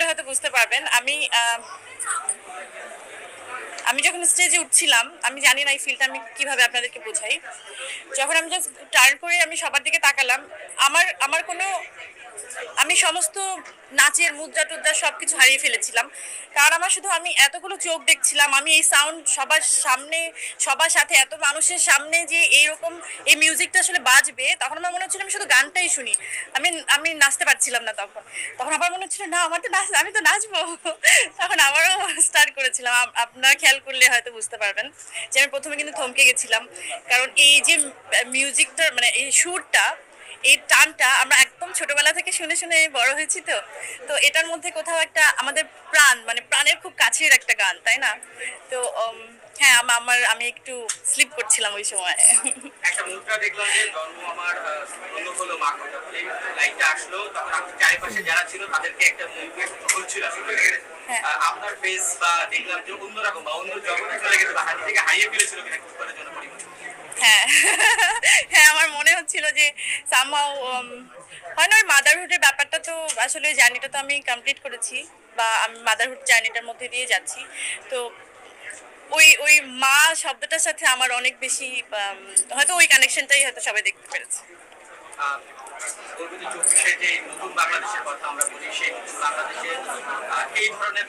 হয়তো বুঝতে পারবেন। আমি যখন স্টেজে উঠছিলাম, আমি জানি না এই ফিলটা আমি কিভাবে আপনাদেরকে বোঝাই। যখন আমি জাস্ট টার্ন করে আমি সবার দিকে তাকালাম, আমার আমার কোনো আমি সমস্ত নাচের মুদ্রা-টুদ্রা সবকিছু হারিয়ে ফেলেছিলাম। কারণ আমি এতগুলো চোখ দেখছিলাম। আমি এই সাউন্ড সবার সামনে, সবার সাথে এত মানুষের সামনে যে এইরকম এই মিউজিকটা আসলে বাজবে, তখন আমার মনে হচ্ছিল আমি শুধু গানটাই শুনি। আমি আমি নাচতে পারছিলাম না তখন। তখন আমার মনে হচ্ছিল না আমি তো নাচবো। তখন আবারও স্টার্ট করেছিলাম। আপনারা খেয়াল করলে হয়তো বুঝতে পারবেন যে আমি ১ম এ কিন্তু থমকে গেছিলাম। কারণ এই যে মিউজিকটা মানে এই সুরটা এই টানটা আমরা একদম ছোটবেলা থেকে শুনে শুনে বড় হয়েছি তো। তো এটার মধ্যে কোথাও একটা আমাদের প্রাণ মানে প্রাণের খুব কাছের একটা গান, তাই না? তো হ্যাঁ, আমি একটু স্লিপ করছিলাম ওই সময়। একটা মুদ্রা দেখলাম যে জন্ম আমার বন্ধু হলো মা কথা বলে লাইনটা আসলো তখন আমি চারিপাশে যারা ছিল তাদেরকে একটা মুভমেন্ট হচ্ছিল আসলে হ্যাঁ। আপনার ফেস বা দেখলাম যে অন্যরকম বা অন্য জগতে চলে গেছে বা হাতি থেকে হারিয়ে ফেলেছিল কিনা কিছুক্ষণের জন্য পরিবর্তন হ্যাঁ। হ্যাঁ, আমার মনে হচ্ছিল যে সামহাউ হয় না ওই মাদারহুডের ব্যাপারটা তো আসলে জার্নিটা তো আমি কমপ্লিট করেছি বা আমি মাদারহুড জার্নিটার মধ্যে দিয়ে যাচ্ছি। তো ওই মা শব্দটার সাথে আমার অনেক বেশি হয়তো ওই কানেকশনটাই হয়তো সবাই দেখতে পেরেছে। গর্বিত ২৪-এর যে নতুন বাংলাদেশের কথা আমরা বলি সেই নতুন বাংলাদেশে এই ধরনের